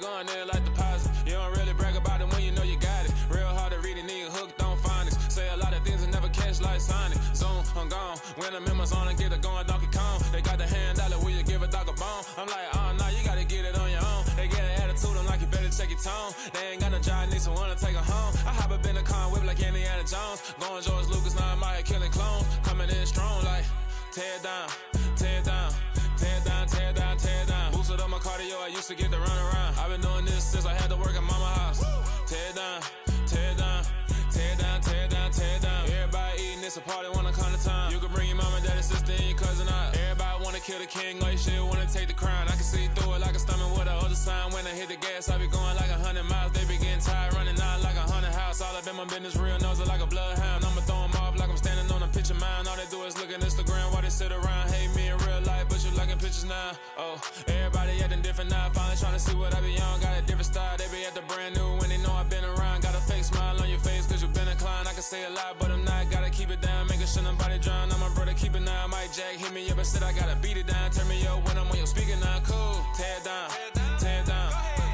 going in like deposit. You don't really brag about it when you know you got it. Real hard to read a nigga hooked on phonics. Say a lot of things and never catch like Sonic. Zoom, I'm gone. When the members on and get it going Donkey Kong. They got the hand dollar, will you give a dog a bone? I'm like, oh no, you gotta get it on your own. They get an attitude, I'm like, you better check your tone. They ain't got no job, need someone to take her home. I hop up in the car, whip like Indiana Jones. Going George Lucas, now I'm out here killing clones. Coming in strong like, tear down, tear down, tear down, tear down, tear down. Boosted up my cardio, I used to get to run around. I've been doing this since I had to work at mama house. Tear down, tear down, tear down, tear down, tear down. Everybody eating, it's a party, wanna come to time. You can bring your mama, daddy, sister, and your cousin out. Everybody wanna kill the king, or you shit wanna take the crown. I can see through it like a stomach with a other sign. When I hit the gas, I be going like 100 miles. They be getting tired, running out like 100 house. All up in my business, real nose like a bloodhound. I'ma throw them off like I'm standing on a picture mine. All they do is look at Instagram while they sit around. Hate me in real life, but you liking pictures now. Oh, everybody acting different now. Finally trying to see what I be on. Got a different style, they be at the brand new when they know I've been around. Got a fake smile on your face cause you been inclined. I can say a lot, but I'm not. Gotta keep it down, making sure nobody drown. I'm my brother, keep it now. Mike Jack hit me up and said I gotta beat it down. Turn me up when I'm on your speaker now. Cool, tear down, tear down,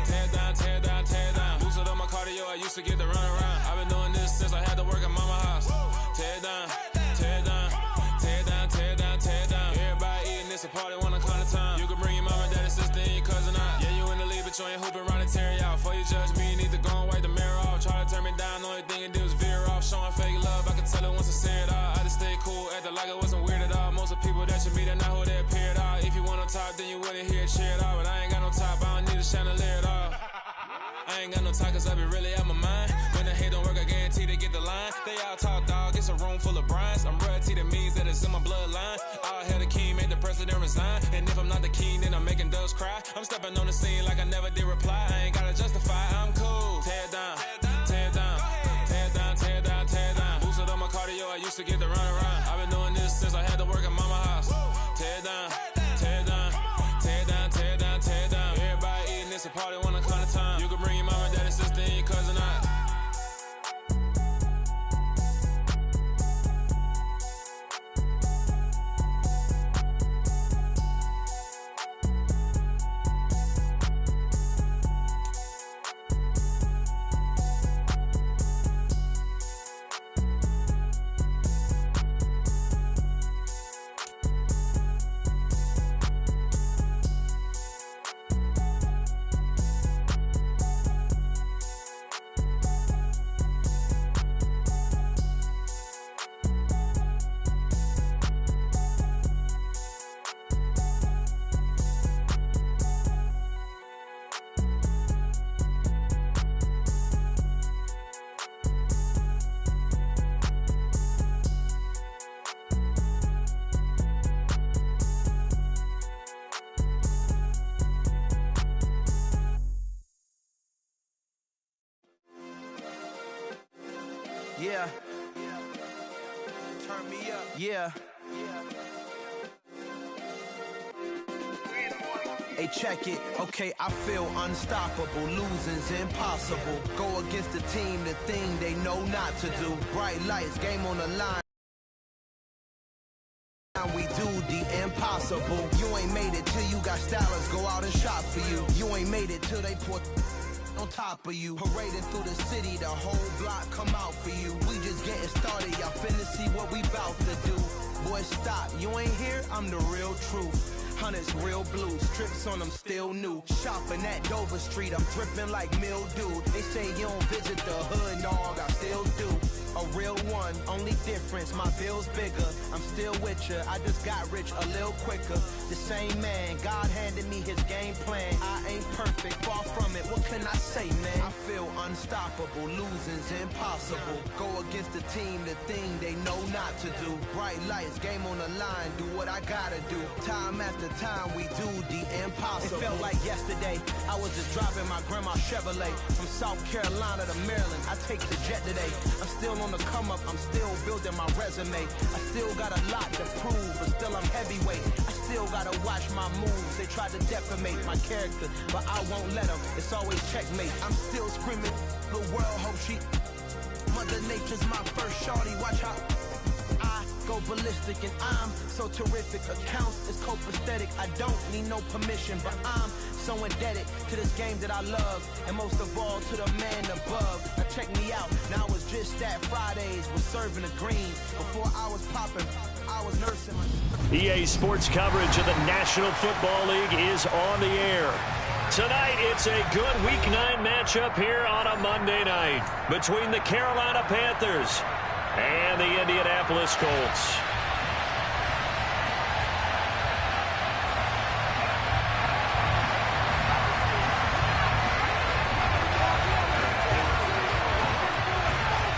tear down, tear down, tear down. Boosted up my cardio, I used to get to run around. I've been doing this since I had to work at mama house. Tear down, tear down, tear down, tear down, tear down. Everybody eating, it's a party, wanna come to time. You can bring your mama, daddy, sister, and your cousin out. Yeah, you in the league, but you ain't hooping around and tear you out. Before you judge me, you need to go and wipe the mirror off. Try to turn me down, only thing it do is veer off. Showing fake love, I can tell it once I see it all. I just stay cool, acting like it wasn't weird at all. Most of the people that you meet are not who they appear at all. If you want on top, then you wouldn't hear it cheer at all. But I ain't got no top, I don't need a chandelier at all. I ain't got no time cause I be really out my mind. When the hate don't work, I guarantee they get the line. They all talk dog, it's a room full of brinds. I'm royalty, that means that it's in my bloodline. All hell the king, made the president resign. And if I'm not the king, then I'm making doves cry. I'm stepping on the scene like I never did reply. I ain't gotta justify, I'm cool. Tear down, tear down, tear down, tear down, tear down. Boosted up my cardio, I used to get to run around. I've been doing this since I had to work at mama house. Tear down, tear down, tear down, tear down, tear down. Everybody eating, it's a party, wanna come to time. You can bring your mama, daddy, sister, and your cousin out. Yeah. Turn me up. Yeah. Hey, check it. Okay, I feel unstoppable. Losing's impossible. Go against the team, the thing they know not to do. Bright lights, game on the line. We do the impossible. You ain't made it till you got stylers go out and shop for you. You ain't made it till they put on top of you. Parading through the city, the whole block come out for you. We just getting started, y'all finna see what we bout to do. Boy, stop, you ain't here, I'm the real truth. Hunters real blue, strips on them still new. Shopping at Dover Street, I'm dripping like mildew. They say you don't visit the hood, dog, I still do. A real one, only difference, my bill's bigger. I'm still with ya, I just got rich a little quicker. The same man, God handed me his game plan. I ain't perfect, far from it, what can I say, man? I feel unstoppable, losing's impossible. Go against the team, the thing they know not to do. Bright lights, game on the line, do what I gotta do. Time after time, we do the impossible. It felt like yesterday, I was just driving my grandma's Chevrolet. From South Carolina to Maryland, I take the jet today. I'm still on the come up, I'm still building my resume. I still got a lot to prove, but still I'm heavyweight. I still gotta watch my moves. They try to defamate my character, but I won't let them. It's always checkmate. I'm still screaming, the world hope she. Mother Nature's my first shorty, watch how I go ballistic and I'm so terrific. Accounts is copacetic, I don't need no permission, but I'm So indebted to this game that I love, and most of all to the man above. Now check me out, now it's just that Fridays was serving the green. Before I was popping, I was nursing. EA Sports coverage of the National Football League is on the air. Tonight, it's a good Week 9 matchup here on a Monday night between the Carolina Panthers and the Indianapolis Colts.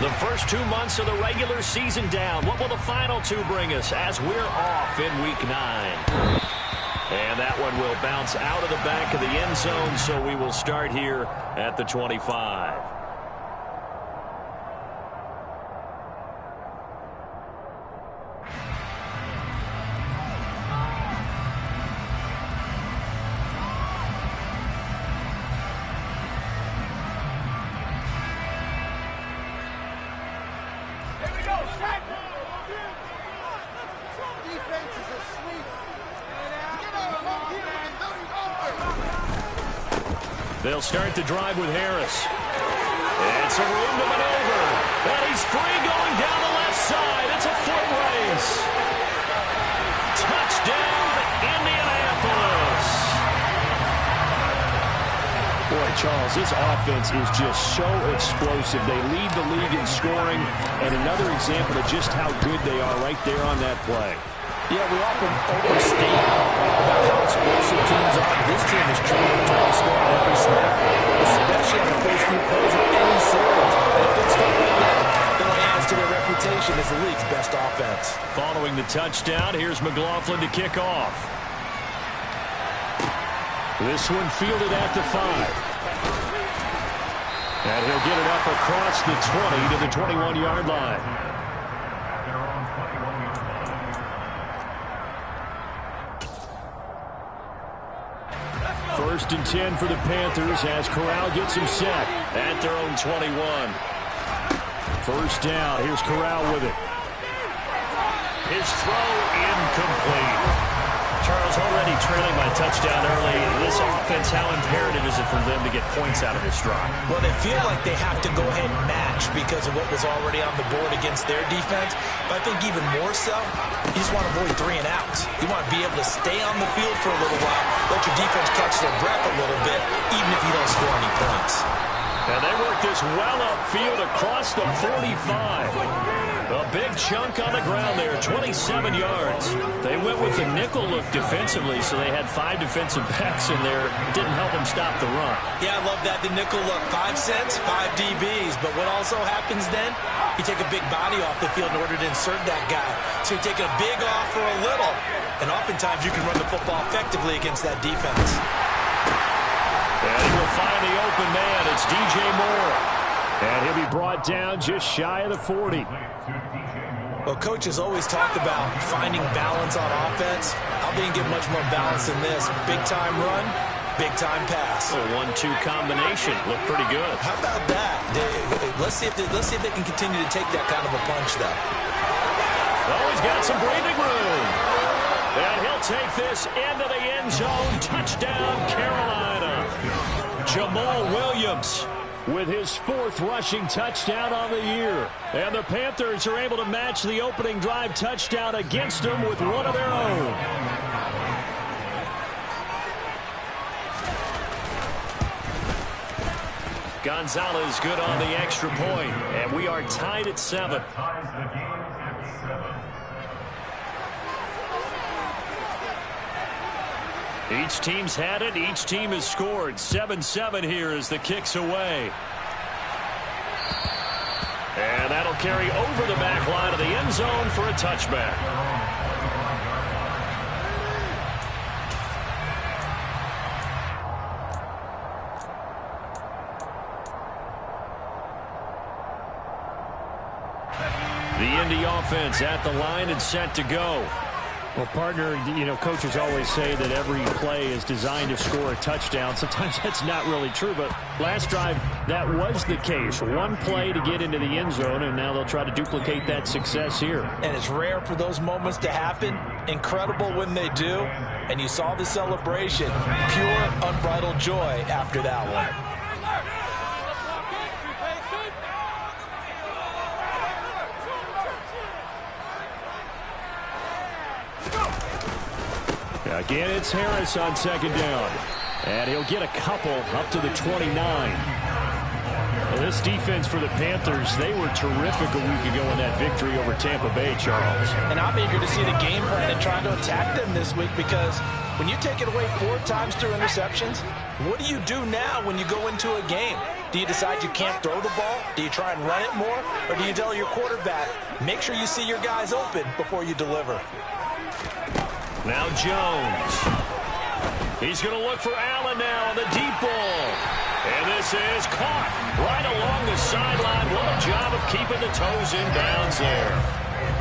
The first 2 months of the regular season down. What will the final 2 bring us as we're off in Week 9? And that one will bounce out of the back of the end zone, so we will start here at the 25. They'll start the drive with Harris. It's a room to maneuver. And he's free going down the left side. It's a foot race. Touchdown, Indianapolis. Boy, Charles, this offense is just so explosive. They lead the league in scoring, and another example of just how good they are right there on that play. Yeah, we often overstate about how explosive teams are. This team is truly trying to score on every snap, especially on the first-team plays of any series. And if it's not like that, then it adds to their reputation as the league's best offense. Following the touchdown, here's McLaughlin to kick off. This one fielded at the 5. And he'll get it up across the 20 to the 21-yard line. First and 10 for the Panthers as Corral gets him set at their own 21. First down. Here's Corral with it. His throw incomplete. Charles, already trailing by touchdown early. This offense, how imperative is it for them to get points out of this drive? Well, they feel like they have to go ahead and match because of what was already on the board against their defense. But I think even more so, you just want to avoid 3 and outs. You want to be able to stay on the field for a little while, let your defense catch their breath a little bit, even if you don't score any points. And they work this well upfield across the 45. A big chunk on the ground there, 27 yards. They went with the nickel look defensively, so they had 5 defensive backs in there. Didn't help them stop the run. Yeah, I love that, the nickel look. 5 cents, 5 DBs. But what also happens then, you take a big body off the field in order to insert that guy. So you're taking a big off for a little. And oftentimes you can run the football effectively against that defense. And he will find the open man. It's DJ Moore. And he'll be brought down just shy of the 40. Well, Coach has always talked about finding balance on offense. I didn't get much more balance than this. Big-time run, big-time pass. A 1-2 combination. Looked pretty good. How about that? Let's see if they can continue to take that kind of a punch, though. Oh, he's got some breathing room. And he'll take this into the end zone. Touchdown, Carolina. Jamal Williams with his 4th rushing touchdown on the year. And the Panthers are able to match the opening drive touchdown against them with one of their own. Gonzalez good on the extra point, and we are tied at 7. Each team's had it. Each team has scored. 7-7 here as the kick's away. And that'll carry over the back line of the end zone for a touchback. The Indy offense at the line and set to go. Well, partner, coaches always say that every play is designed to score a touchdown. Sometimes that's not really true, but last drive, that was the case. One play to get into the end zone, and now they'll try to duplicate that success here. And it's rare for those moments to happen. Incredible when they do. And you saw the celebration. Pure, unbridled joy after that one. Again, it's Harris on second down. And he'll get a couple up to the 29. Well, this defense for the Panthers, they were terrific a week ago in that victory over Tampa Bay, Charles. And I'm eager to see the game plan and trying to attack them this week, because when you take it away 4 times through interceptions, what do you do now when you go into a game? Do you decide you can't throw the ball? Do you try and run it more? Or do you tell your quarterback, make sure you see your guys open before you deliver? Now Jones. He's going to look for Allen now on the deep ball. And this is caught right along the sideline. What a job of keeping the toes in bounds there.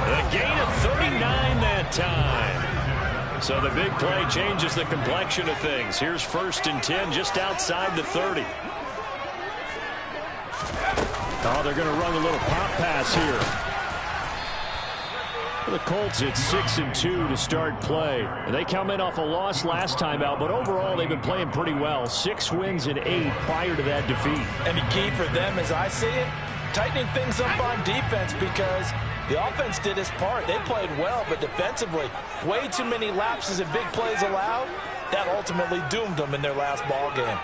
A gain of 39 that time. So the big play changes the complexion of things. Here's 1st and 10 just outside the 30. Oh, they're going to run a little pop pass here. The Colts at 6-2 to start play. And they come in off a loss last time out, but overall they've been playing pretty well. 6 wins and 8 prior to that defeat. And the key for them, as I see it, tightening things up on defense, because the offense did its part. They played well, but defensively, way too many lapses and big plays allowed. That ultimately doomed them in their last ball game.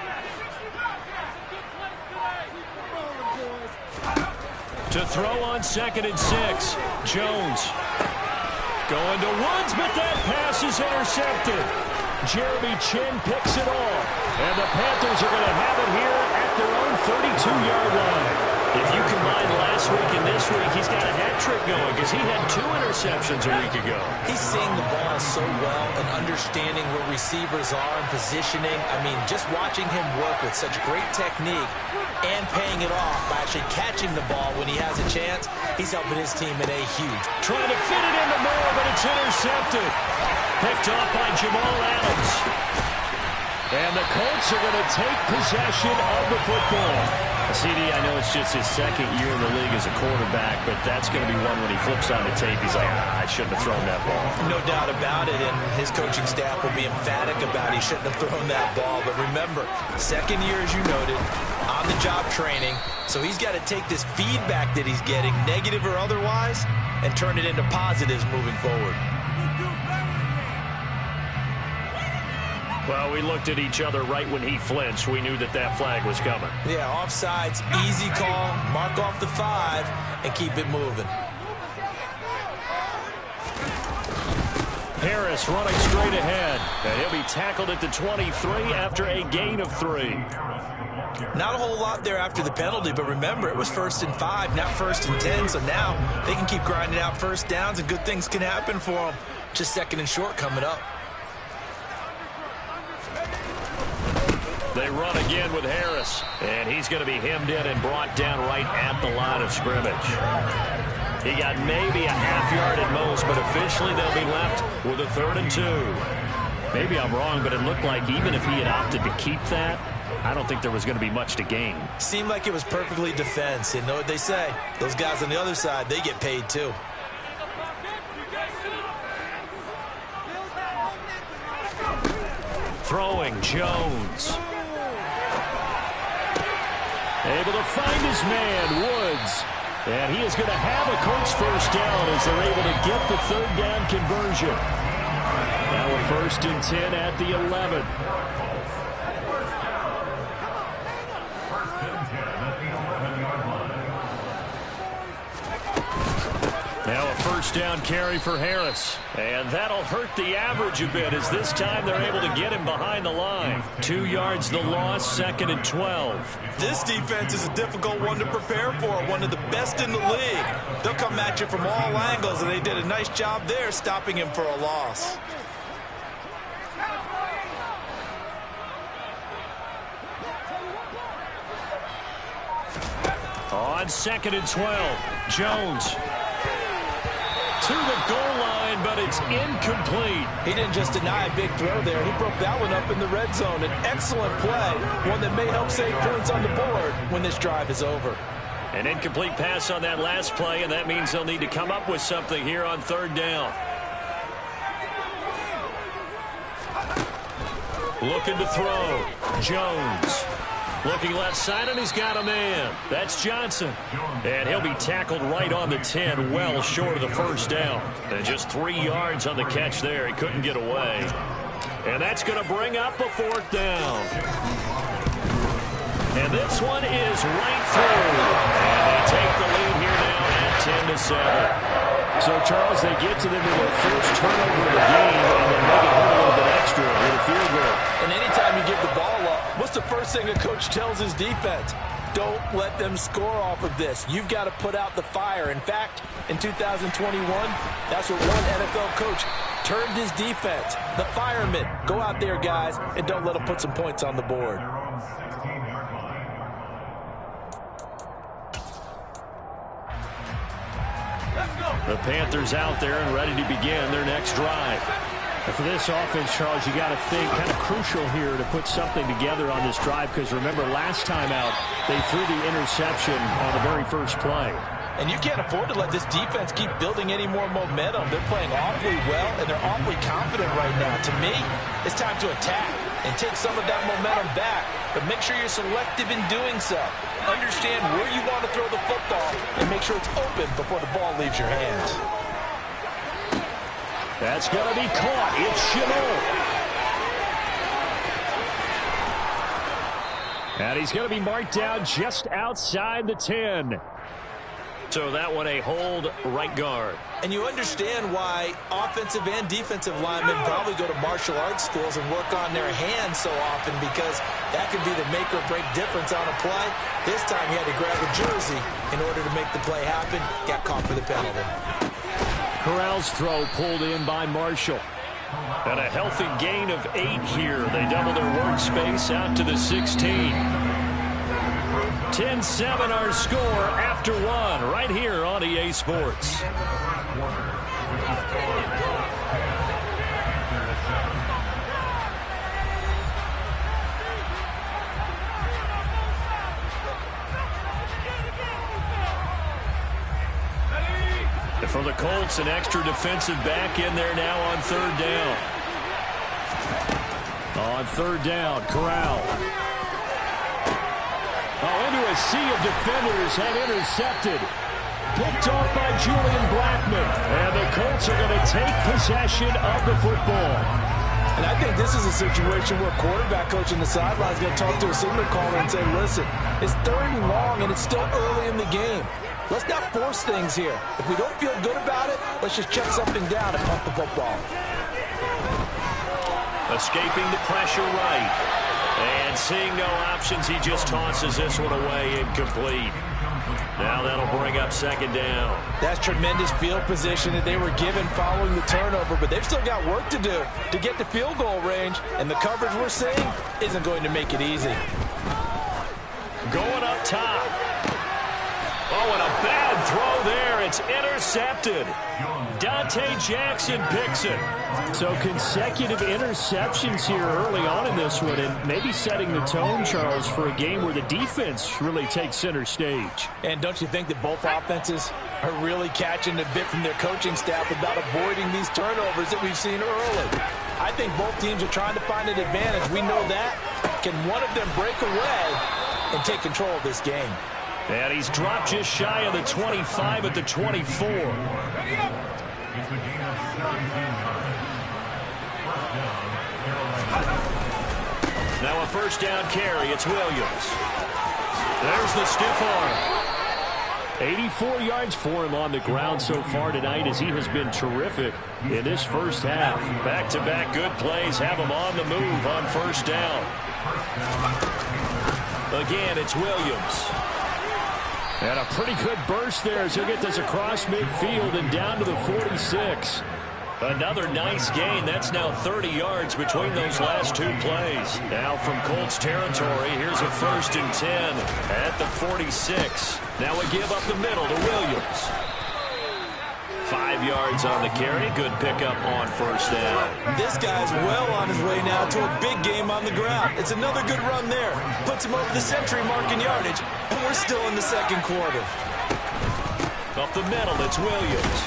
To throw on 2nd and 6, Jones. Going to Woods, but that pass is intercepted. Jeremy Chinn picks it off. And the Panthers are going to have it here at their own 32-yard line. If you combine last week and this week, he's got a hat trick going, because he had 2 interceptions a week ago. He's seeing the ball so well and understanding where receivers are and positioning. I mean, just watching him work with such great technique and paying it off by actually catching the ball when he has a chance, he's helping his team in a huge. Trying to fit it into Moore, but it's intercepted. Picked off by Jamal Adams. And the Colts are going to take possession of the football. CD, I know it's just his 2nd year in the league as a quarterback, but that's going to be one when he flips on the tape, he's like, I shouldn't have thrown that ball. No doubt about it, and his coaching staff will be emphatic about he shouldn't have thrown that ball. But remember, 2nd year, as you noted, on-the-job training, so he's got to take this feedback that he's getting, negative or otherwise, and turn it into positives moving forward. Well, we looked at each other right when he flinched. We knew that that flag was coming. Yeah, offsides, easy call, mark off the 5, and keep it moving. Harris running straight ahead, and he'll be tackled at the 23 after a gain of 3. Not a whole lot there after the penalty, but remember, it was 1st and 5, not 1st and 10, so now they can keep grinding out 1st downs, and good things can happen for them. Just 2nd and short coming up. They run again with Harris, and he's going to be hemmed in and brought down right at the line of scrimmage. He got maybe a half yard at most, but officially they'll be left with a 3rd and 2. Maybe I'm wrong, but it looked like even if he had opted to keep that, I don't think there was going to be much to gain. Seemed like it was perfectly defense. You know what they say? Those guys on the other side, they get paid too. Throwing, Jones. Able to find his man, Woods. And he is going to have a Colts 1st down as they're able to get the 3rd down conversion. Now a 1st and 10 at the 11. Now a 1st down carry for Harris. And that'll hurt the average a bit, as this time they're able to get him behind the line. 2 yards the loss, 2nd and 12. This defense is a difficult one to prepare for, one of the best in the league. They'll come at you from all angles, and they did a nice job there stopping him for a loss. On 2nd and 12, Jones to the goal line, but and it's incomplete. He didn't just deny a big throw there. He broke that one up in the red zone. An excellent play, one that may help save points on the board when this drive is over. An incomplete pass on that last play, and that means they'll need to come up with something here on third down. Looking to throw. Jones. Looking left side, and he's got a man. That's Johnson. And he'll be tackled right on the 10, well short of the first down. And just 3 yards on the catch there. He couldn't get away. And that's going to bring up a fourth down. And this one is right through. And they take the lead here now at 10-7. So, Charles, they get to them with their first turnover of the game and then make it hurt a little bit extra with a field goal. And anytime you give the ball up, what's the first thing a coach tells his defense? Don't let them score off of this. You've got to put out the fire. In fact, in 2021, that's what one NFL coach termed his defense. The firemen. Go out there, guys, and don't let them put some points on the board. The Panthers out there and ready to begin their next drive. And for this offense, Charles, you got to think kind of crucial here to put something together on this drive, because remember last time out they threw the interception on the very first play. And you can't afford to let this defense keep building any more momentum. They're playing awfully well, and they're awfully confident right now. To me, it's time to attack and take some of that momentum back, but make sure you're selective in doing so. Understand where you want to throw the football and make sure it's open before the ball leaves your hands. That's going to be caught. It's Shenault. And he's going to be marked down just outside the 10. So that one a hold right guard. And you understand why offensive and defensive linemen probably go to martial arts schools and work on their hands so often, because that could be the make or break difference on a play. This time he had to grab a jersey in order to make the play happen. Got caught for the penalty. Corral's throw pulled in by Marshall. And a healthy gain of 8 here. They double their workspace out to the 16. 10-7 our score after 1 right here on EA Sports. For the Colts, an extra defensive back in there now on third down. On third down, Corral. Into a sea of defenders and intercepted. Picked off by Julian Blackmon. And the Colts are going to take possession of the football. And I think this is a situation where quarterback coach on the sideline is going to talk to a signal caller and say, listen, it's 3rd and long and it's still early in the game. Let's not force things here. If we don't feel good about it, let's just check something down and pump the football. Escaping the pressure right. And seeing no options, he just tosses this one away, incomplete. Now that'll bring up 2nd down. That's tremendous field position that they were given following the turnover, but they've still got work to do to get to field goal range, and the coverage we're seeing isn't going to make it easy. Going up top. Oh, and a bad throw there. It's intercepted. Dante Jackson picks it. So consecutive interceptions here early on in this one, and maybe setting the tone, Charles, for a game where the defense really takes center stage. And don't you think that both offenses are really catching a bit from their coaching staff about avoiding these turnovers that we've seen early? I think both teams are trying to find an advantage. We know that. Can one of them break away and take control of this game? And he's dropped just shy of the 25 at the 24. Now a first down carry. It's Williams. There's the stiff arm. 84 yards for him on the ground so far tonight, as he has been terrific in this first half. Back-to-back good plays have him on the move on first down. Again, it's Williams. And a pretty good burst there as he'll get this across midfield and down to the 46. Another nice gain. That's now 30 yards between those last 2 plays. Now from Colts territory, here's a 1st and 10 at the 46. Now a give up the middle to Williams. 5 yards on the carry. Good pickup on first down. This guy's well on his way now to a big game on the ground. It's another good run there. Puts him over the century mark in yardage, and we're still in the second quarter. Up the middle, it's Williams.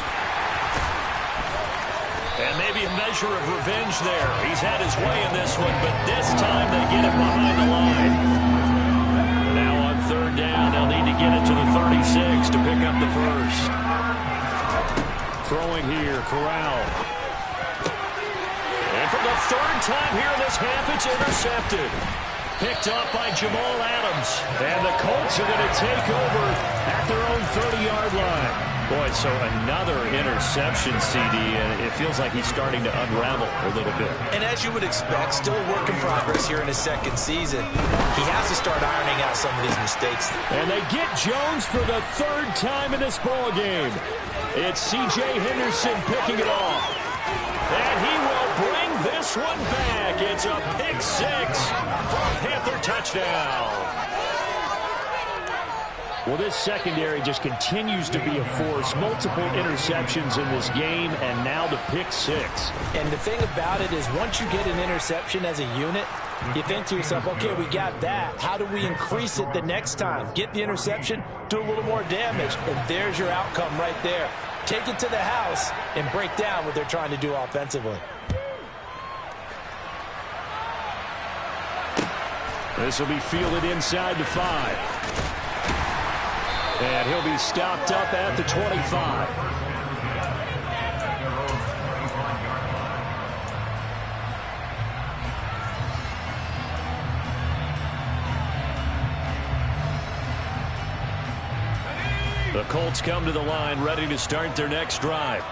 And maybe a measure of revenge there. He's had his way in this one, but this time they get it behind the line. Now on third down, they'll need to get it to the 36 to pick up the first. Throwing here, Corral. And for the third time here in this half, it's intercepted. Picked up by Jamal Adams. And the Colts are going to take over at their own 30-yard line. Boy, so another interception, CD, and it feels like he's starting to unravel a little bit. And as you would expect, still a work in progress here in his second season. He has to start ironing out some of these mistakes. And they get Jones for the third time in this ball game. It's C.J. Henderson picking it off. And he will bring this one back. It's a pick six for a Panther touchdown. Well, this secondary just continues to be a force. Multiple interceptions in this game, and now the pick six. And the thing about it is once you get an interception as a unit, you think to yourself, okay, we got that. How do we increase it the next time? Get the interception, do a little more damage, and there's your outcome right there. Take it to the house and break down what they're trying to do offensively. This will be fielded inside the 5. And he'll be stopped up at the 25. The Colts come to the line ready to start their next drive.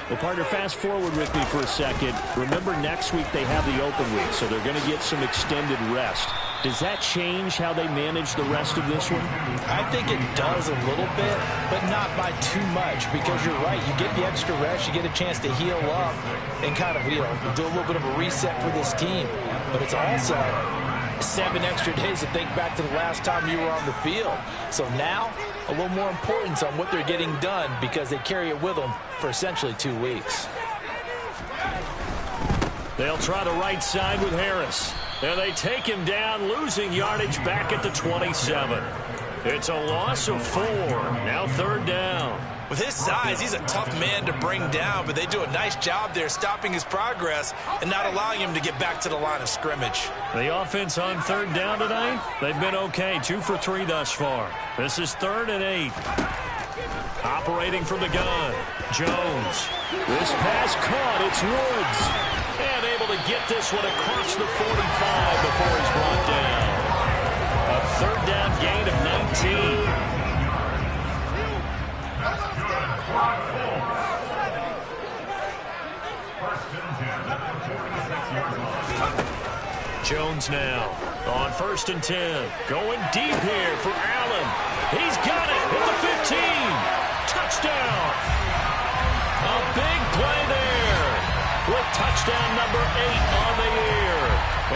Well, partner, fast forward with me for a second. Remember, next week they have the open week, so they're going to get some extended rest. Does that change how they manage the rest of this one? I think it does a little bit, but not by too much, because you're right. You get the extra rest, you get a chance to heal up and kind of, do a little bit of a reset for this team. But it's also 7 extra days to think back to the last time you were on the field. So now, a little more importance on what they're getting done because they carry it with them for essentially 2 weeks. They'll try the right side with Harris. And they take him down, losing yardage back at the 27. It's a loss of 4. Now third down. With his size, he's a tough man to bring down, but they do a nice job there stopping his progress and not allowing him to get back to the line of scrimmage. The offense on third down tonight, they've been okay. 2 for 3 thus far. This is 3rd and 8. Operating from the gun, Jones. This pass caught. It's Woods. And able to get this one across the 45 before he's brought down. A third down gain of 19. Jones now on 1st and 10. Going deep here for Allen. He's got it at the 15. Touchdown. A big play there with touchdown number 8 on the year.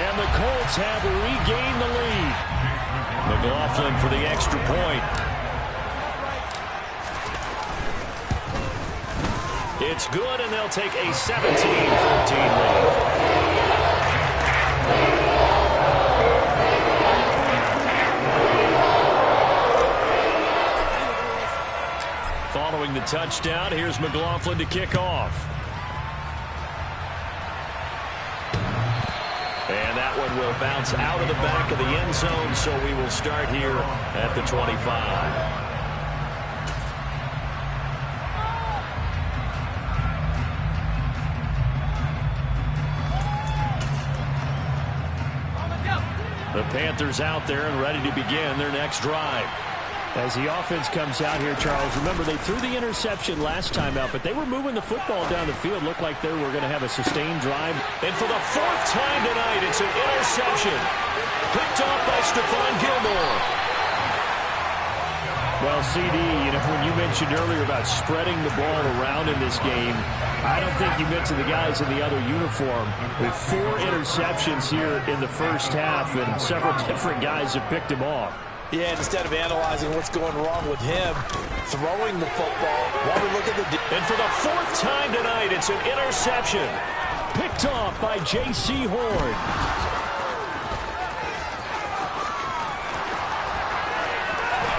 And the Colts have regained the lead. McLaughlin for the extra point. It's good, and they'll take a 17-14 lead. Following the touchdown, here's McLaughlin to kick off. And that one will bounce out of the back of the end zone, so we will start here at the 25. The Panthers out there and ready to begin their next drive. As the offense comes out here, Charles, remember they threw the interception last time out, but they were moving the football down the field. Looked like they were going to have a sustained drive. And for the 4th time tonight, it's an interception. Picked off by Stephon Gilmore. Well, CD, when you mentioned earlier about spreading the ball around in this game, I don't think you mentioned the guys in the other uniform. With 4 interceptions here in the first half, and several different guys have picked him off. Yeah, instead of analyzing what's going wrong with him, throwing the football, while we look at the... And for the fourth time tonight, it's an interception. Picked off by J.C. Horn.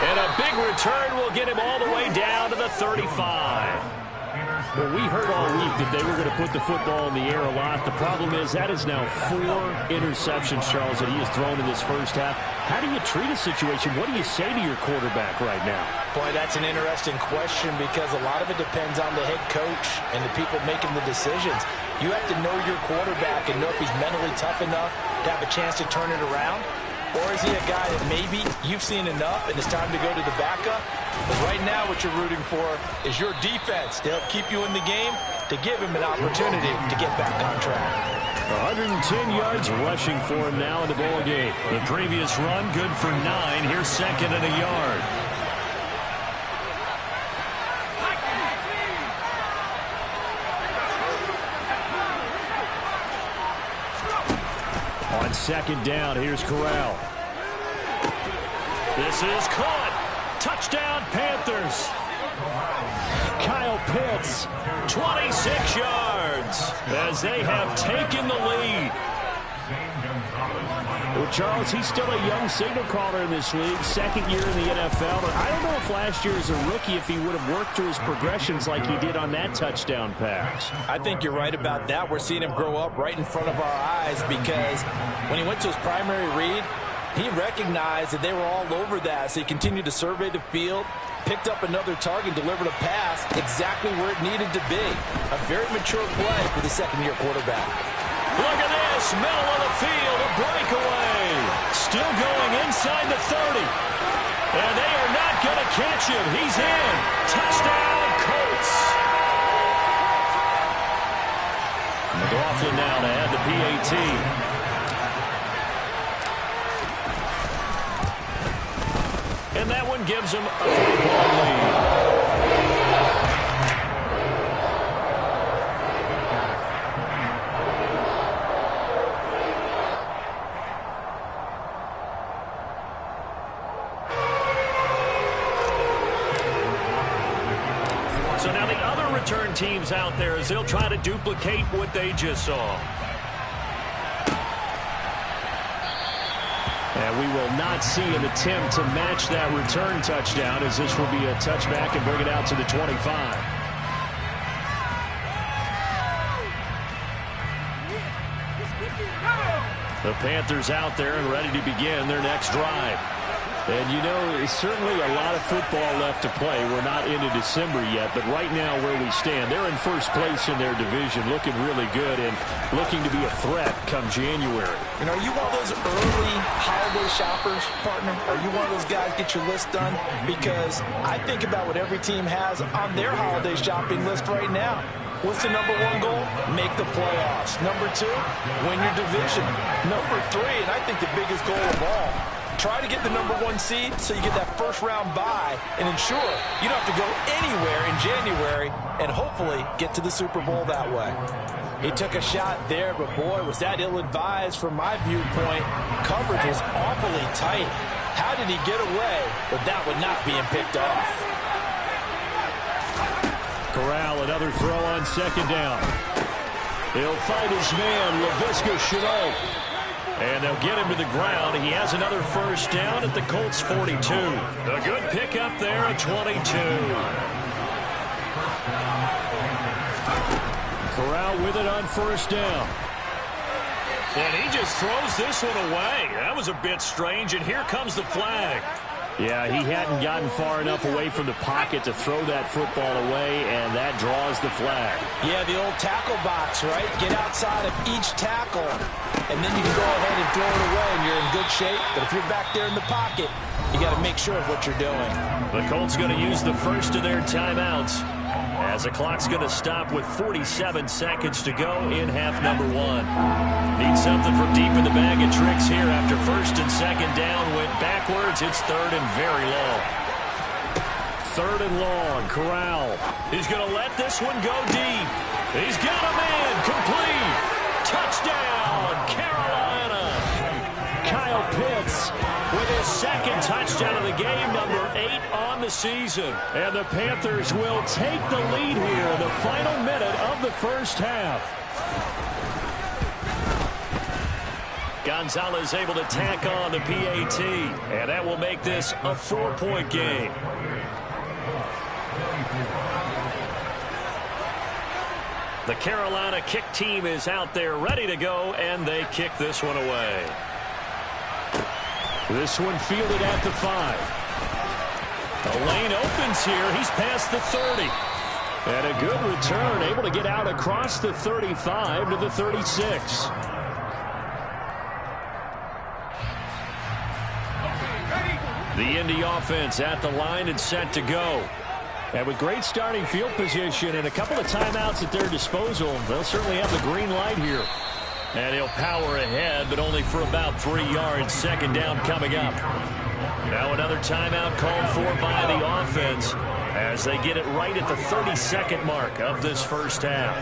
And a big return will get him all the way down to the 35. Well, we heard all week that they were going to put the football in the air a lot. The problem is that is now 4 interceptions, Charles, that he has thrown in this first half. How do you treat a situation? What do you say to your quarterback right now? Boy, that's an interesting question because a lot of it depends on the head coach and the people making the decisions. You have to know your quarterback and know if he's mentally tough enough to have a chance to turn it around. Or is he a guy that maybe you've seen enough and it's time to go to the backup? But right now what you're rooting for is your defense to help keep you in the game, to give him an opportunity to get back on track. 110 yards rushing for him now in the ball game. The previous run good for 9. Here's second and a yard. On second down, here's Corral. This is caught. Touchdown, Panthers. Kyle Pitts. 26 yards as they have taken the lead. Well, Charles, he's still a young signal caller in this league, second year in the NFL. But I don't know if last year as a rookie, if he would have worked through his progressions like he did on that touchdown pass. I think you're right about that. We're seeing him grow up right in front of our eyes because when he went to his primary read, he recognized that they were all over that. So he continued to survey the field, picked up another target, delivered a pass exactly where it needed to be. A very mature play for the second-year quarterback. Look at this, middle of the field, a breakaway. Still going inside the 30. And they are not going to catch him. He's in. Touchdown, Colts. McLaughlin now to add the PAT. And that one gives him a 3-point lead. So now the other return teams out there as they'll try to duplicate what they just saw. And we will not see an attempt to match that return touchdown as this will be a touchback and bring it out to the 25. The Panthers out there and ready to begin their next drive. And, you know, there's certainly a lot of football left to play. We're not into December yet, but right now where we stand, they're in first place in their division, looking really good and looking to be a threat come January. And are you one of those early holiday shoppers, partner? Are you one of those guys get your list done? Because I think about what every team has on their holiday shopping list right now. What's the number 1 goal? Make the playoffs. Number 2, win your division. Number 3, and I think the biggest goal of all, try to get the number 1 seed so you get that first-round bye and ensure you don't have to go anywhere in January and hopefully get to the Super Bowl that way. He took a shot there, but boy, was that ill-advised from my viewpoint. Coverage was awfully tight. How did he get away with that one not being picked off? Corral, another throw on second down. He'll fight his man, Laviska Shenault. And they'll get him to the ground. He has another first down at the Colts 42. A good pickup there at 22. Corral with it on first down. And he just throws this one away. That was a bit strange, and here comes the flag. Yeah, he hadn't gotten far enough away from the pocket to throw that football away, and that draws the flag. Yeah, the old tackle box, right? Get outside of each tackle, and then you can go ahead and throw it away, and you're in good shape. But if you're back there in the pocket, you got to make sure of what you're doing. The Colts going to use the first of their timeouts as the clock's going to stop with 47 seconds to go in half number 1. Need something from deep in the bag of tricks here after first and second down went backwards. It's third and very long. Third and long, Corral. He's going to let this one go deep. He's got him in, complete. Touchdown, Carolina. Kyle Pitts with his second touchdown of the game, number 8 on the season. And the Panthers will take the lead here in the final minute of the first half. Gonzalez able to tack on the PAT, and that will make this a 4-point game. The Carolina kick team is out there ready to go, and they kick this one away. This one fielded at the 5. The lane opens here. He's past the 30. And a good return, able to get out across the 35 to the 36. The Indy offense at the line and set to go. And with great starting field position and a couple of timeouts at their disposal, they'll certainly have the green light here. And he'll power ahead, but only for about 3 yards. Second down coming up. Now another timeout called for by the offense as they get it right at the 32nd mark of this first half.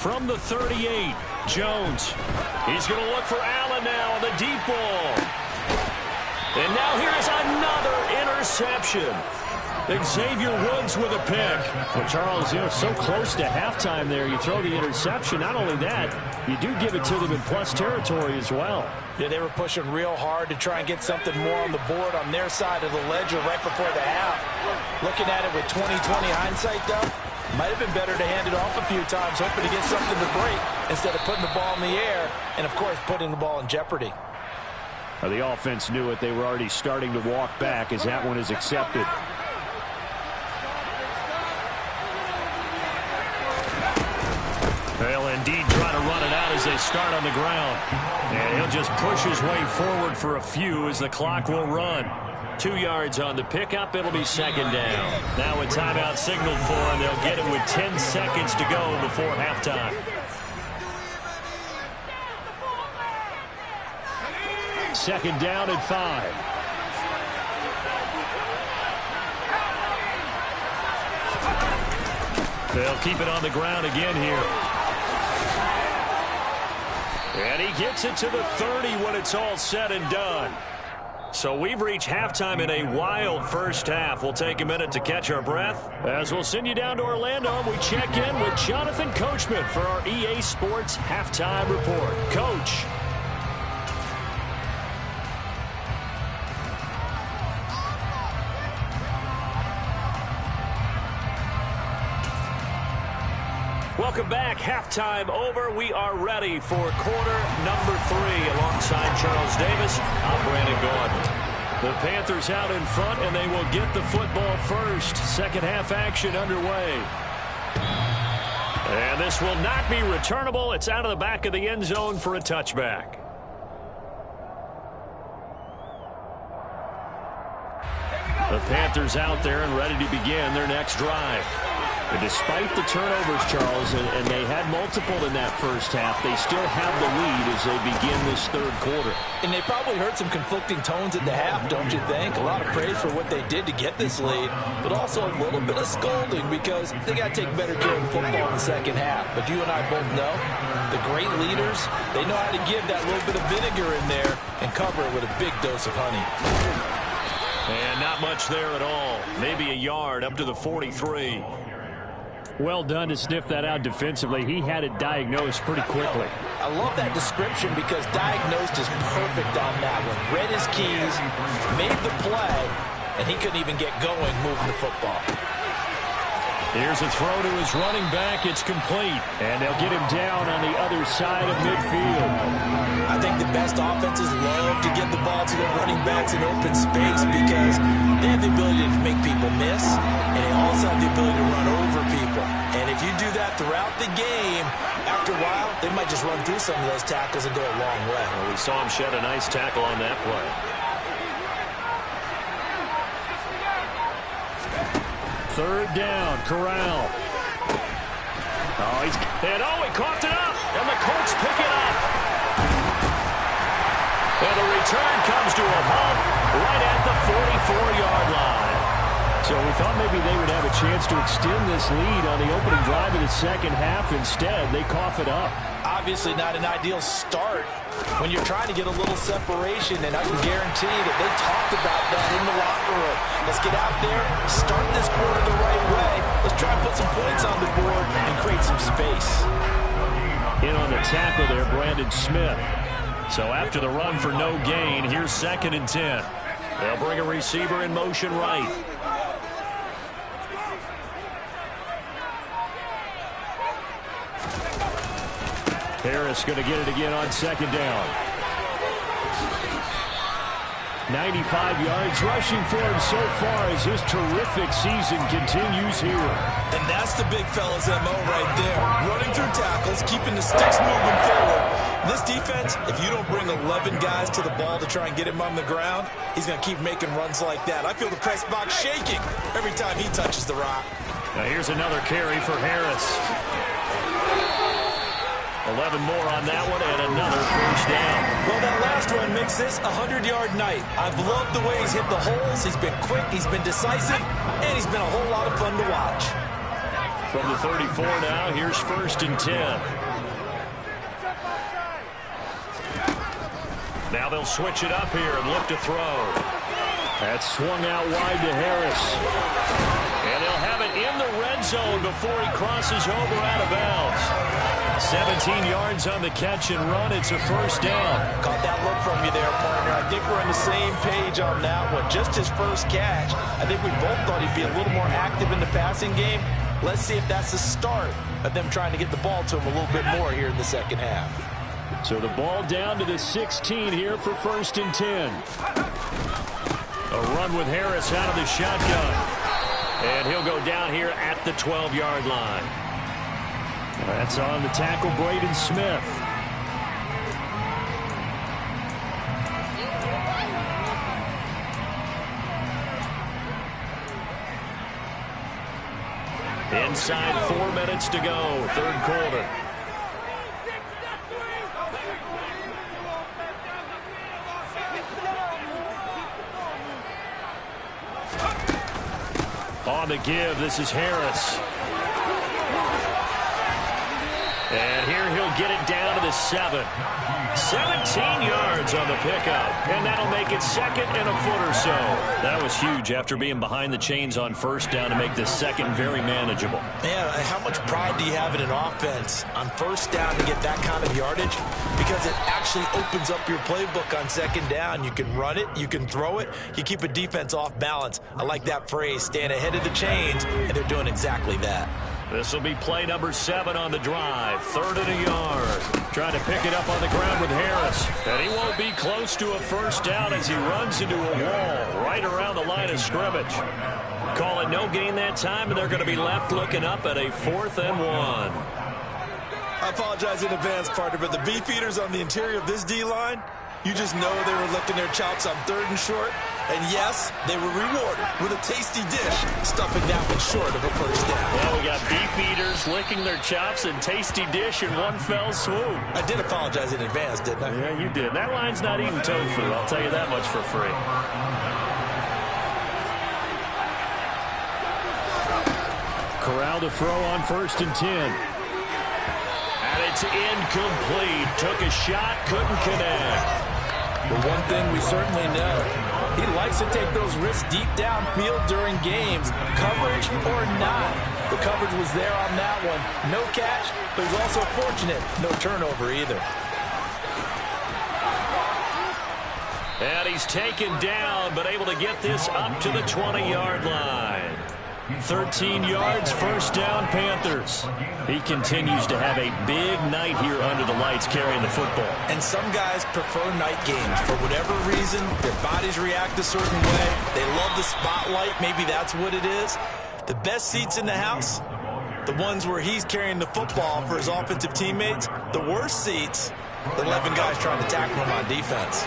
From the 38, Jones. He's going to look for Allen now on the deep ball. And now here's another interception. Xavier Woods with a pick. Well, Charles, so close to halftime there. You throw the interception. Not only that, you do give it to them in plus territory as well. Yeah, they were pushing real hard to try and get something more on the board on their side of the ledger right before the half. Looking at it with 20/20 hindsight, though, might have been better to hand it off a few times, hoping to get something to break instead of putting the ball in the air and, of course, putting the ball in jeopardy. Well, the offense knew it. They were already starting to walk back as that one is accepted. They'll indeed try to run it out as they start on the ground. And he'll just push his way forward for a few as the clock will run. 2 yards on the pickup. It'll be second down. Now a timeout signaled for, and they'll get it with 10 seconds to go before halftime. Second down and 5. They'll keep it on the ground again here. And he gets it to the 30 when it's all said and done. So we've reached halftime in a wild first half. We'll take a minute to catch our breath as we'll send you down to Orlando and we check in with Jonathan Coachman for our EA Sports Halftime Report. Coach. Welcome back. Halftime over. We are ready for quarter number 3 alongside Charles Davis. I'm Brandon Gaudin. The Panthers out in front, and they will get the football first. Second half action underway. And this will not be returnable. It's out of the back of the end zone for a touchback. The Panthers out there and ready to begin their next drive. And despite the turnovers, Charles, and they had multiple in that first half, they still have the lead as they begin this third quarter. And they probably heard some conflicting tones at the half, don't you think? A lot of praise for what they did to get this lead, but also a little bit of scolding because they got to take better care of the football in the second half. But you and I both know the great leaders, they know how to give that little bit of vinegar in there and cover it with a big dose of honey. And not much there at all. Maybe a yard up to the 43. Well done to sniff that out defensively. He had it diagnosed pretty quickly. I love that description because diagnosed is perfect on that one. Read his keys, made the play, and he couldn't even get going moving the football. Here's a throw to his running back. It's complete. And they'll get him down on the other side of midfield. I think the best offenses love to get the ball to their running backs in open space because they have the ability to make people miss, and they also have the ability to run over people. And if you do that throughout the game, after a while, they might just run through some of those tackles and go a long way. Well, we saw him shed a nice tackle on that play. Third down, Corral. He coughed it up, and the Colts pick it up. And the return comes to a halt right at the 44-yard line. So we thought maybe they would have a chance to extend this lead on the opening drive of the second half. Instead, they cough it up. obviously not an ideal start when you're trying to get a little separation, and I can guarantee that they talked about that in the locker room. Let's get out there, start this quarter the right way. Let's try and put some points on the board and create some space. In on the tackle there, Brandon Smith. So after the run for no gain, here's 2nd and 10. They'll bring a receiver in motion right. Harris going to get it again on 2nd down. 95 yards rushing for him so far as his terrific season continues here. And that's the big fella's MO right there. Running through tackles, keeping the sticks moving forward. This defense, if you don't bring 11 guys to the ball to try and get him on the ground, he's going to keep making runs like that. I feel the press box shaking every time he touches the rock. Now here's another carry for Harris. 11 more on that one and another first down. Well, that last run makes this a 100-yard night. I've loved the way he's hit the holes. He's been quick, he's been decisive, and he's been a whole lot of fun to watch. From the 34 now, here's 1st and 10. Now they'll switch it up here and look to throw. That's swung out wide to Harris. And they'll have it in the red zone before he crosses over out of bounds. 17 yards on the catch and run. It's a first down. Caught that look from you there, partner. I think we're on the same page on that one. Just his first catch. I think we both thought he'd be a little more active in the passing game. Let's see if that's the start of them trying to get the ball to him a little bit more here in the second half. So the ball down to the 16 here for 1st and 10. A run with Harris out of the shotgun. And he'll go down here at the 12-yard line. That's on the tackle, Braden Smith. Inside 4 minutes to go, 3rd quarter. On the give, this is Harris. And here he'll get it down to the 7. 17 yards on the pickup. And that'll make it 2nd and a foot or so. That was huge after being behind the chains on 1st down to make this 2nd very manageable. Man, how much pride do you have in an offense on 1st down to get that kind of yardage? Because it actually opens up your playbook on 2nd down. You can run it, you can throw it, you keep a defense off balance. I like that phrase, staying ahead of the chains, and they're doing exactly that. This will be play number 7 on the drive. 3rd and a yard. Trying to pick it up on the ground with Harris. And he won't be close to a first down as he runs into a wall right around the line of scrimmage. Call it no gain that time, and they're going to be left looking up at a 4th and 1. I apologize in advance, partner, but the beefeaters on the interior of this D-line, you just know they were licking their chops on 3rd and short. And yes, they were rewarded with a tasty dish, stuffing that one short of a first down. Well, we got beef eaters licking their chops and tasty dish in one fell swoop. I did apologize in advance, didn't I? Yeah, you did. That line's not eating tofu, I'll tell you that much for free. Corral to throw on 1st and 10. And it's incomplete. Took a shot, couldn't connect. But one thing we certainly know, he likes to take those risks deep downfield during games, coverage or not. The coverage was there on that one. No catch, but he's also fortunate. No turnover either. And he's taken down, but able to get this up to the 20-yard line. 13 yards, first down, Panthers. He continues to have a big night here under the lights carrying the football. And some guys prefer night games. For whatever reason, their bodies react a certain way. They love the spotlight. Maybe that's what it is. The best seats in the house, the ones where he's carrying the football for his offensive teammates. The worst seats, the 11 guys trying to tackle him on defense.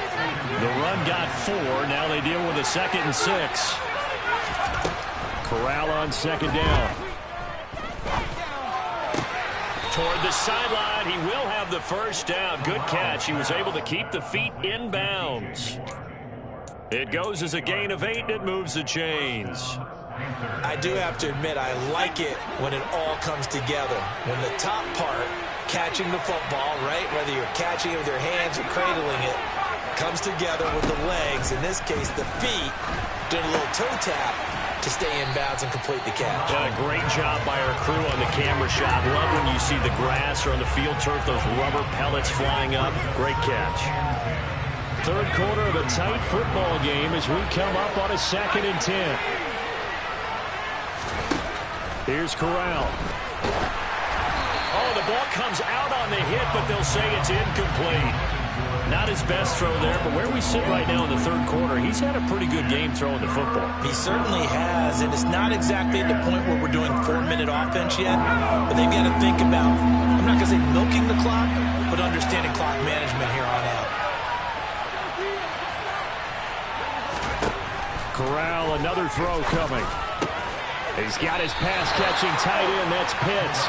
The run got 4. Now they deal with a 2nd and 6. Corral on 2nd down. Toward the sideline, he will have the first down. Good catch. He was able to keep the feet in bounds. It goes as a gain of 8, and it moves the chains. I do have to admit, I like it when it all comes together. When the top part catching the football, right? Whether you're catching it with your hands or cradling it, comes together with the legs. In this case, the feet, doing a little toe tap to stay in bounds and complete the catch. Done a great job by our crew on the camera shot. Love when you see the grass or on the field turf, those rubber pellets flying up. Great catch. Third quarter of a tight football game as we come up on a 2nd and 10. Here's Corral. Oh, the ball comes out on the hit, but they'll say it's incomplete. Not his best throw there, but where we sit right now in the third quarter, he's had a pretty good game throwing the football. He certainly has, and it's not exactly at the point where we're doing 4-minute offense yet, but they've got to think about, I'm not going to say milking the clock, but understanding clock management here on out. Corral, another throw coming. He's got his pass-catching tight end. That's Pitts.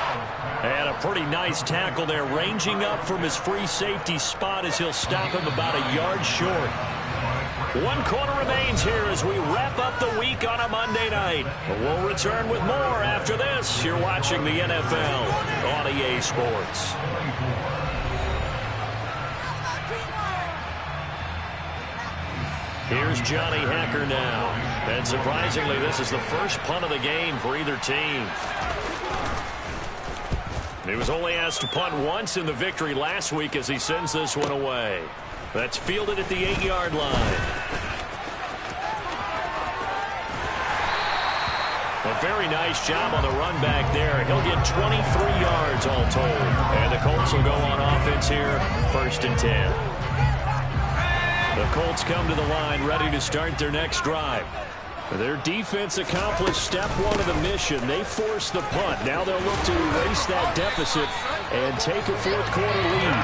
And a pretty nice tackle there, ranging up from his free safety spot as he'll stop him about a yard short. 1 quarter remains here as we wrap up the week on a Monday night. We'll return with more after this. You're watching the NFL on EA Sports. Here's Johnny Hekker now. And surprisingly, this is the first punt of the game for either team. He was only asked to punt once in the victory last week as he sends this one away. That's fielded at the 8-yard line. A very nice job on the run back there. He'll get 23 yards all told. And the Colts will go on offense here, 1st and 10. The Colts come to the line ready to start their next drive. Their defense accomplished step 1 of the mission. They forced the punt. Now they'll look to erase that deficit and take a 4th quarter lead.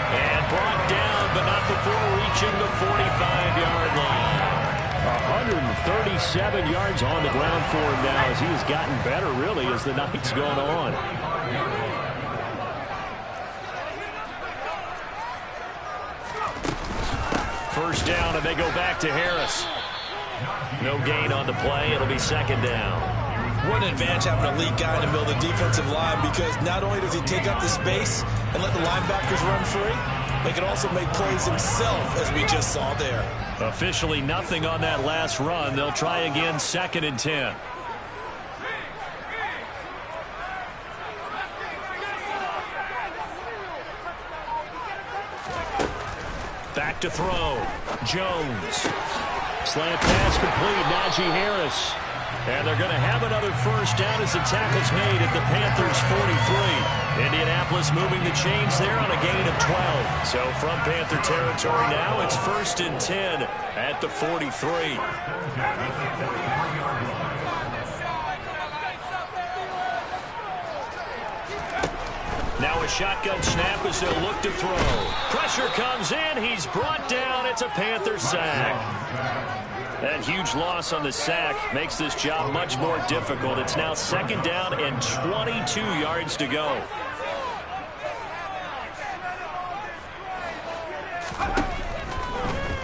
And brought down, but not before reaching the 45-yard line. 137 yards on the ground for him now as he has gotten better, really, as the night's gone on. First down, and they go back to Harris. No gain on the play. It'll be 2nd down. What an advantage having a elite guy in the middle of the defensive line, because not only does he take up the space and let the linebackers run free, they can also make plays himself, as we just saw there. Officially nothing on that last run. They'll try again, 2nd and 10. Back to throw. Jones. Slant pass complete. Najee Harris. And they're going to have another first down as the tackle's made at the Panthers' 43. Indianapolis moving the chains there on a gain of 12. So from Panther territory now, it's 1st and 10 at the 43. Now a shotgun snap as they'll look to throw. Pressure comes in. He's brought down. It's a Panther sack. That huge loss on the sack makes this job much more difficult. It's now 2nd down and 22 yards to go.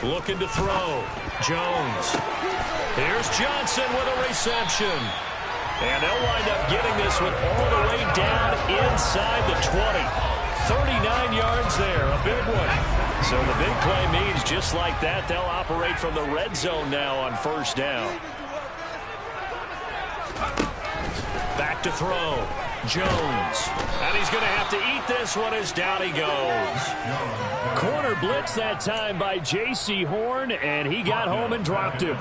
Looking to throw. Jones. Here's Johnson with a reception. And they'll wind up getting this one all the way down inside the 20. 39 yards there, a big one. So the big play means just like that, they'll operate from the red zone now on 1st down. Back to throw. Jones. And he's going to have to eat this one as down he goes. Corner blitz that time by J.C. Horn, and he got home and dropped him.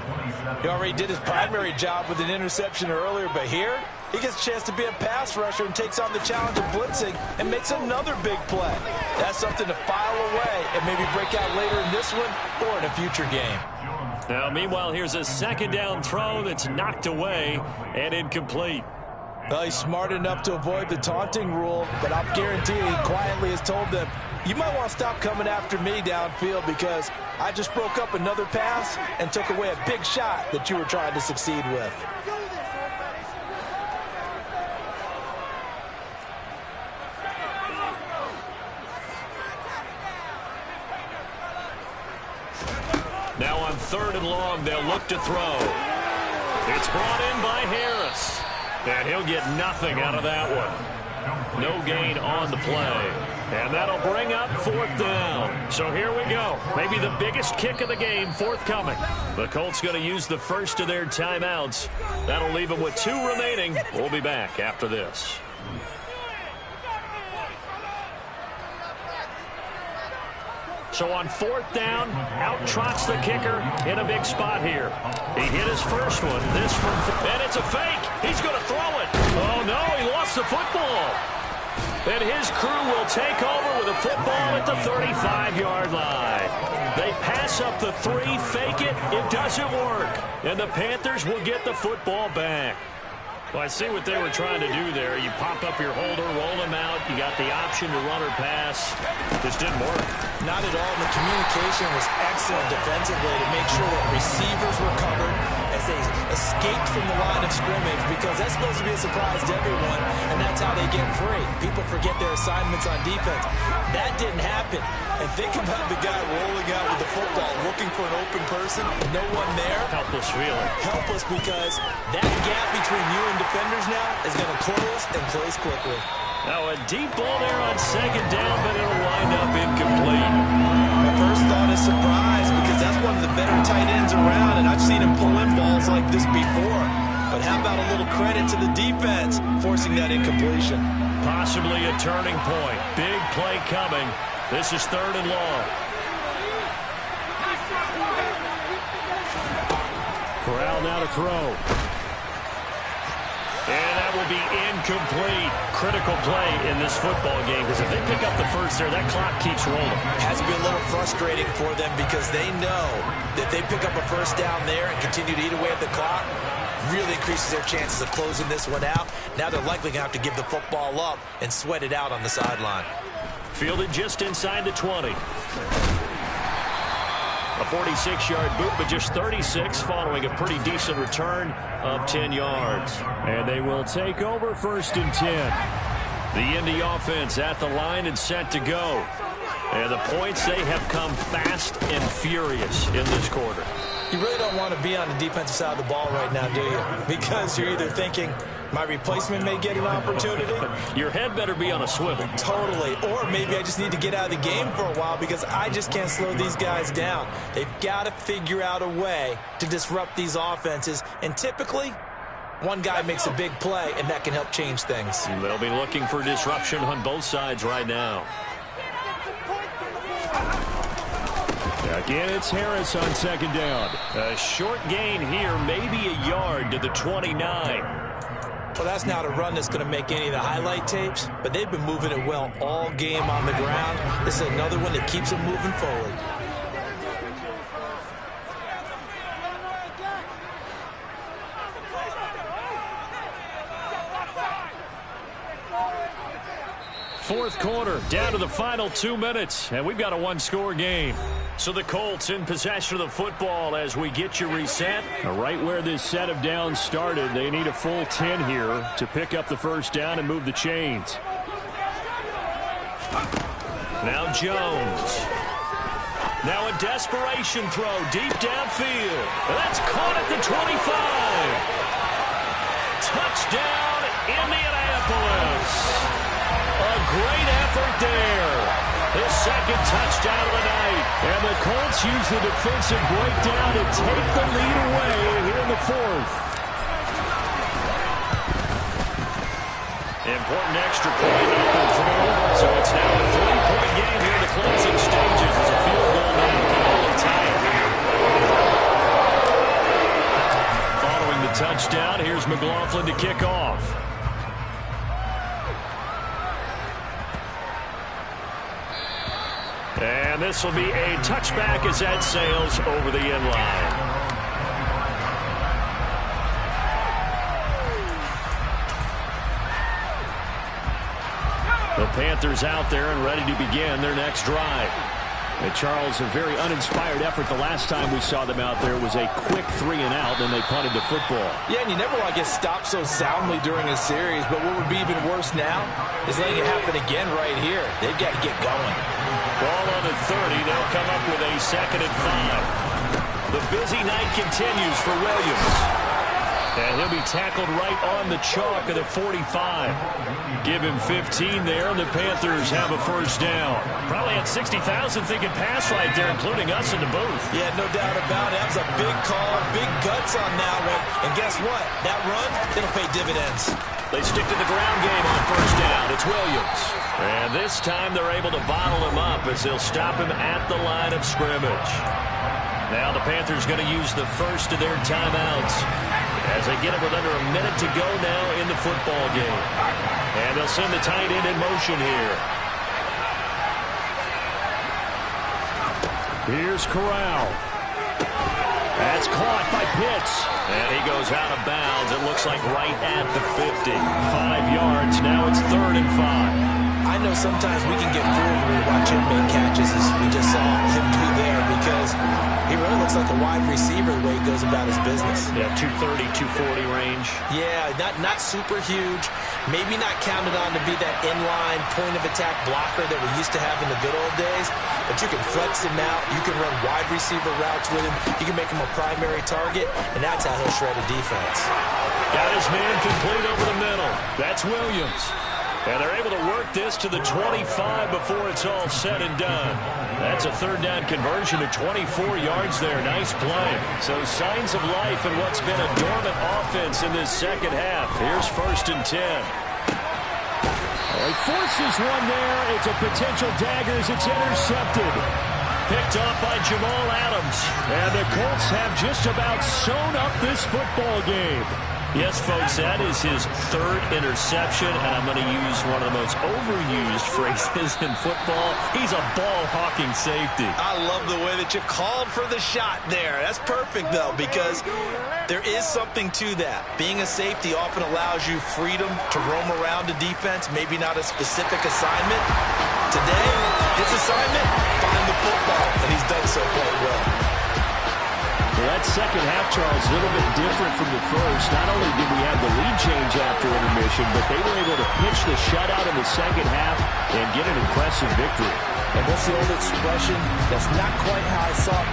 He already did his primary job with an interception earlier, but here he gets a chance to be a pass rusher and takes on the challenge of blitzing and makes another big play. That's something to file away and maybe break out later in this one or in a future game. Now, meanwhile, here's a 2nd down throw that's knocked away and incomplete. Well, he's smart enough to avoid the taunting rule, but I'm guaranteeing he quietly has told them, you might want to stop coming after me downfield because I just broke up another pass and took away a big shot that you were trying to succeed with. Now on 3rd and long, they'll look to throw. It's brought in by Harris. And he'll get nothing out of that one. No gain on the play. And that'll bring up 4th down. So here we go. Maybe the biggest kick of the game forthcoming. The Colts going to use the first of their timeouts. That'll leave them with 2 remaining. We'll be back after this. So on 4th down, out trots the kicker in a big spot here. He hit his first one. This from, and it's a fake. He's going to throw it. Oh, no, he lost the football. And his crew will take over with a football at the 35-yard line. They pass up the 3, fake it. It doesn't work. And the Panthers will get the football back. Well, I see what they were trying to do there. You pop up your holder, roll them out. You got the option to run or pass. Just didn't work. Not at all. The communication was excellent defensively to make sure that receivers were covered as they escaped from the line of scrimmage, because that's supposed to be a surprise to everyone, and that's how they get free. People forget their assignments on defense. That didn't happen. And think about the guy rolling out with the football, looking for an open person, no one there. Helpless feeling. Helpless, because that gap between you and defenders now is going to close, and close quickly. Now a deep ball there on 2nd down, but it'll wind up incomplete. My first thought is surprise, because that's one of the better tight ends around, and I've seen him pull in balls like this before. But how about a little credit to the defense forcing that incompletion? Possibly a turning point. Big play coming. This is 3rd and long. Corral now to throw. And that will be incomplete. Critical play in this football game, because if they pick up the first there, that clock keeps rolling. Has to be a little frustrating for them, because they know that they pick up a first down there and continue to eat away at the clock, really increases their chances of closing this one out. Now they're likely going to have to give the football up and sweat it out on the sideline. Fielded just inside the 20. A 46-yard boot, but just 36 following a pretty decent return of 10 yards. And they will take over 1st and 10. The Indy offense at the line and set to go. And the points, they have come fast and furious in this quarter. You really don't want to be on the defensive side of the ball right now, do you? Because you're either thinking, my replacement may get an opportunity. Your head better be on a swivel. Totally. Or maybe I just need to get out of the game for a while, because I just can't slow these guys down. They've got to figure out a way to disrupt these offenses. And typically, one guy makes a big play, and that can help change things. They'll be looking for disruption on both sides right now. Again, it's Harris on 2nd down. A short gain here, maybe a yard to the 29. Well, that's not a run that's going to make any of the highlight tapes, but they've been moving it well all game on the ground. This is another one that keeps them moving forward. Fourth quarter, down to the final 2 minutes, and we've got a 1-score game. So the Colts in possession of the football as we get you reset. Right where this set of downs started, they need a full 10 here to pick up the first down and move the chains. Now Jones. Now a desperation throw deep downfield. That's caught at the 25. Touchdown, Indianapolis. A great effort there. His 2nd touchdown of the night. And the Colts use the defensive breakdown to take the lead away here in the 4th. Important extra point up and through. So it's now a 3-point game here in the closing stages as a field goal now can only tie it. Following the touchdown, here's McLaughlin to kick off. And this will be a touchback as that sails over the end line. The Panthers out there and ready to begin their next drive. And Charles, a very uninspired effort the last time we saw them out there was a quick 3-and-out, and they punted the football. Yeah, and you never want to get stopped so soundly during a series, but what would be even worse now is letting it happen again right here. They've got to get going. Ball on the 30, they'll come up with a 2nd and 5. The busy night continues for Williams. And he'll be tackled right on the chalk of the 45. Give him 15 there, and the Panthers have a first down. Probably had 60,000 thinking pass right there, including us in the booth. Yeah, no doubt about it. That was a big call, big guts on that one. And guess what? That run, it'll pay dividends. They stick to the ground game on first down. It's Williams. And this time they're able to bottle him up as they'll stop him at the line of scrimmage. Now the Panthers going to use the first of their timeouts as they get it with under a minute to go now in the football game. And they'll send the tight end in motion here. Here's Corral. That's caught by Pitts. And he goes out of bounds. It looks like right at the 50. 5 yards. Now it's 3rd and 5. I know sometimes we can get fooled when we watch him make catches, as we just saw him do there, because he really looks like a wide receiver the way he goes about his business. Yeah, 230, 240 range. Yeah, not super huge. Maybe not counted on to be that inline point-of-attack blocker that we used to have in the good old days, but you can flex him out. You can run wide receiver routes with him. You can make him a primary target, and that's how he'll shred a defense. Got his man complete over the middle. That's Williams. And they're able to work this to the 25 before it's all said and done. That's a 3rd down conversion to 24 yards there. Nice play. So signs of life in what's been a dormant offense in this second half. Here's 1st and 10. He forces one there. It's a potential dagger as it's intercepted. Picked off by Jamal Adams. And the Colts have just about sewn up this football game. Yes, folks, that is his 3rd interception, and I'm going to use one of the most overused phrases in football. He's a ball-hawking safety. I love the way that you called for the shot there. That's perfect, though, because there is something to that. Being a safety often allows you freedom to roam around the defense, maybe not a specific assignment. Today, his assignment, find the football, and he's done so quite well. Well, that second half, Charles, a little bit different from the first. Not only did we have the lead change after intermission, but they were able to pitch the shutout in the second half and get an impressive victory. And what's the old expression? That's not quite how I saw it